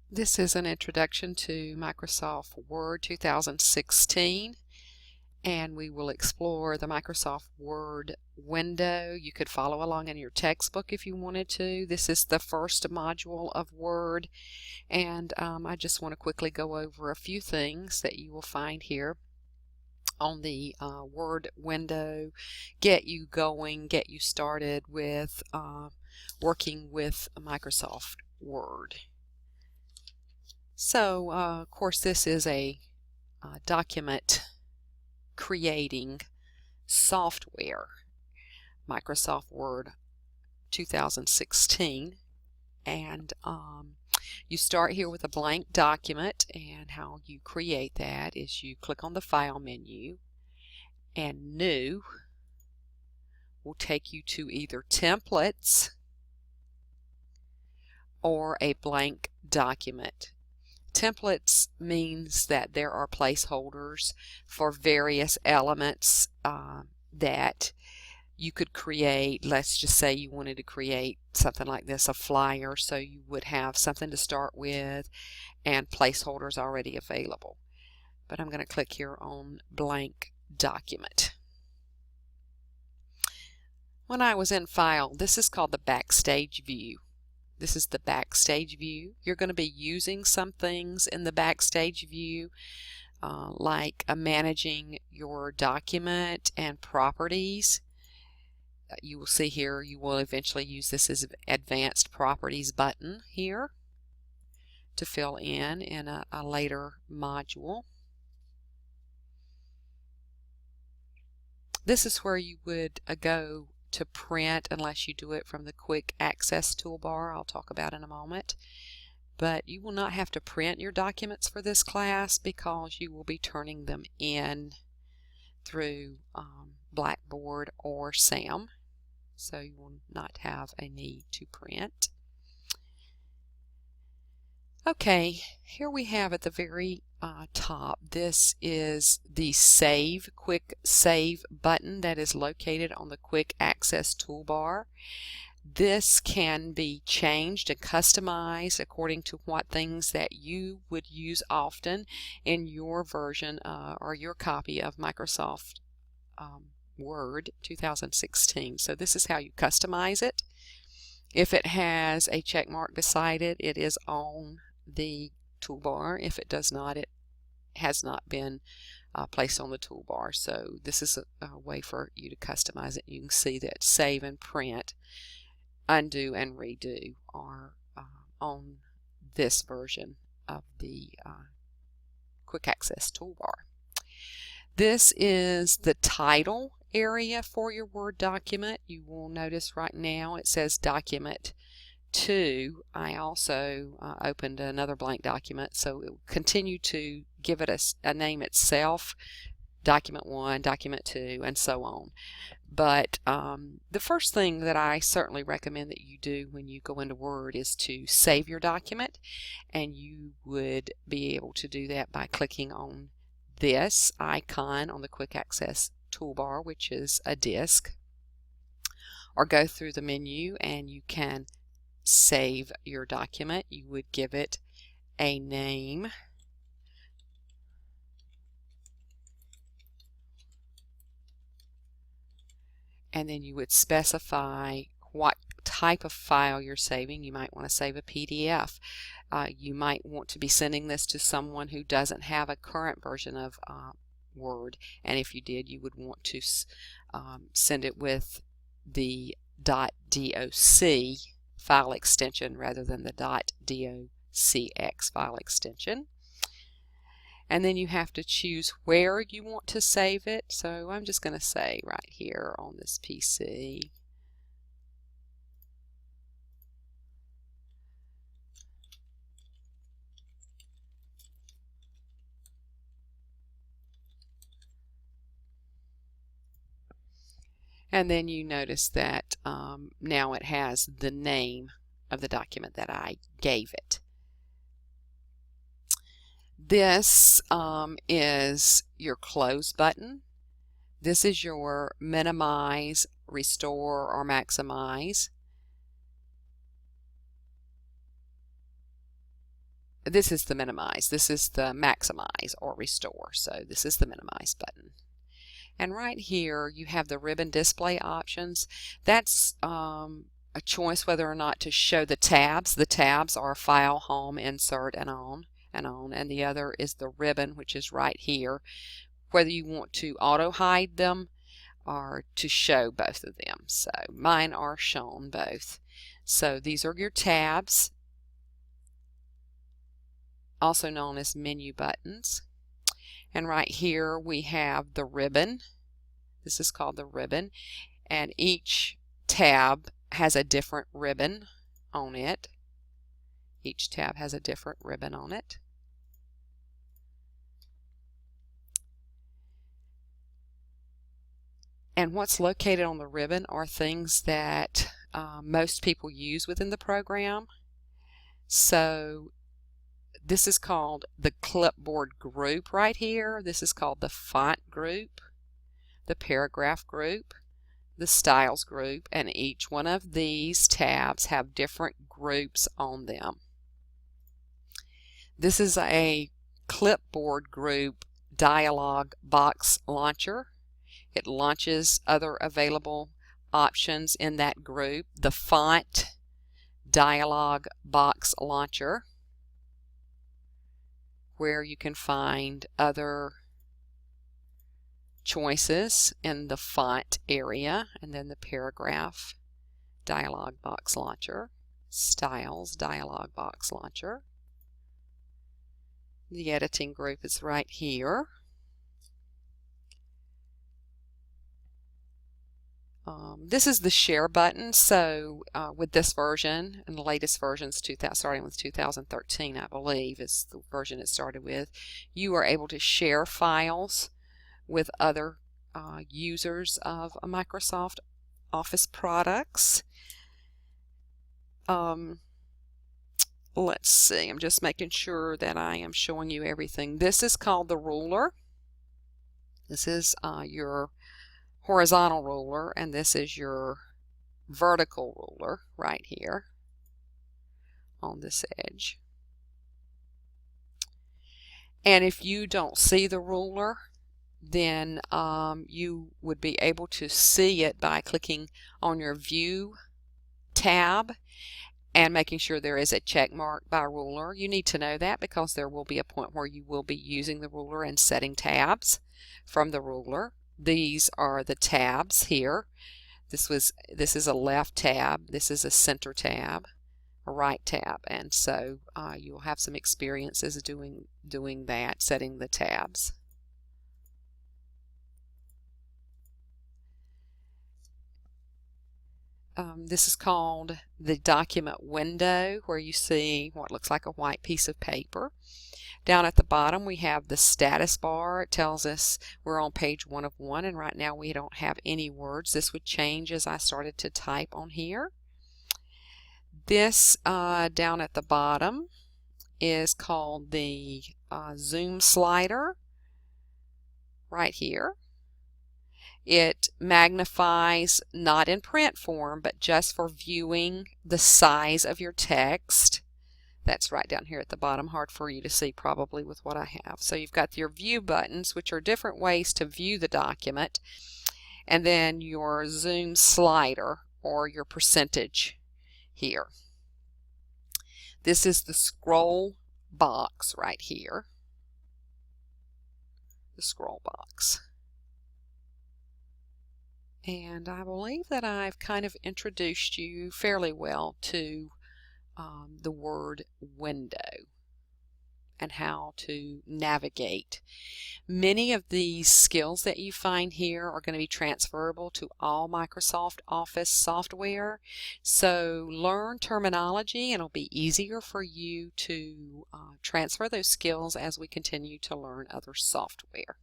This is an introduction to Microsoft Word 2016, and we will explore the Microsoft Word window. You could follow along in your textbook if you wanted to. This is the first module of Word, and I just want to quickly go over a few things that you will find here on the Word window, get you going, get you started with working with Microsoft Word. So, of course, this is a document creating software, Microsoft Word 2016, and you start here with a blank document, and how you create that is you click on the File menu, and New will take you to either Templates or a blank document. Templates means that there are placeholders for various elements that you could create. Let's just say you wanted to create something like this, a flyer, so you would have something to start with and placeholders already available. But I'm going to click here on blank document. When I was in File, this is called the Backstage view. This is the Backstage view. You're going to be using some things in the Backstage view, like managing your document and properties. You will see here you will eventually use this as Advanced Properties button here to fill in a later module. This is where you would go to print, unless you do it from the Quick Access toolbar I'll talk about in a moment. But you will not have to print your documents for this class because you will be turning them in through Blackboard or SAM, so you will not have a need to print. Okay, here we have at the very top, this is the Quick Save button that is located on the Quick Access toolbar. This can be changed and customized according to what things that you would use often in your version or your copy of Microsoft Word 2016. So this is how you customize it. If it has a check mark beside it, it is on the toolbar. If it does not, it has not been placed on the toolbar. So this is a way for you to customize it. You can see that Save and Print, Undo and Redo are on this version of the Quick Access toolbar. This is the title area for your Word document. You will notice right now it says Document 2. I also opened another blank document, so it will continue to give it a name itself, Document 1, Document 2, and so on. But the first thing that I certainly recommend that you do when you go into Word is to save your document, and you would be able to do that by clicking on this icon on the Quick Access toolbar, which is a disk, or go through the menu and you can save your document. You would give it a name, and then you would specify what type of file you're saving. You might want to save a PDF. You might want to be sending this to someone who doesn't have a current version of Word, and if you did, you would want to send it with the .doc file extension rather than the .docx file extension. And then you have to choose where you want to save it. So I'm just going to say right here on this PC. And then you notice that now it has the name of the document that I gave it. This is your Close button. This is your Minimize, Restore, or Maximize. this is the minimize, this is the maximize or restore, so this is the minimize button. And right here you have the ribbon display options. That's a choice whether or not to show the tabs. The tabs are file, home, insert, and on, and the other is the ribbon, which is right here, whether you want to auto hide them or to show both of them. So mine are shown both. So these are your tabs, also known as menu buttons. And right here we have the ribbon. This is called the ribbon, and each tab has a different ribbon on it. Each tab has a different ribbon on it. And what's located on the ribbon are things that most people use within the program. So this is called the clipboard group right here. This is called the font group, the paragraph group, the styles group, and each one of these tabs have different groups on them. This is a clipboard group dialog box launcher. It launches other available options in that group. The font dialog box launcher, where you can find other choices in the font area, and then the paragraph dialog box launcher, styles dialog box launcher. The editing group is right here. This is the share button. So with this version, and the latest versions, starting with 2013, I believe is the version it started with, you are able to share files with other users of Microsoft Office products. Let's see, I'm just making sure that I am showing you everything. This is called the ruler. This is your horizontal ruler, and this is your vertical ruler right here on this edge. And if you don't see the ruler, then you would be able to see it by clicking on your View tab and making sure there is a check mark by ruler. You need to know that because there will be a point where you will be using the ruler and setting tabs from the ruler. These are the tabs here. This is a left tab, this is a center tab, a right tab, and so you'll have some experiences doing that, setting the tabs. This is called the document window, where you see what looks like a white piece of paper. Down at the bottom we have the status bar. It tells us we're on page 1 of 1, and right now we don't have any words. This would change as I started to type on here. This down at the bottom is called the zoom slider right here. It magnifies, not in print form, but just for viewing the size of your text. That's right down here at the bottom, hard for you to see probably with what I have. So you've got your view buttons, which are different ways to view the document, and then your zoom slider or your percentage here. This is the scroll box right here, the scroll box. And I believe that I've kind of introduced you fairly well to the word window and how to navigate. Many of these skills that you find here are going to be transferable to all Microsoft Office software. So learn terminology, and it'll be easier for you to transfer those skills as we continue to learn other software.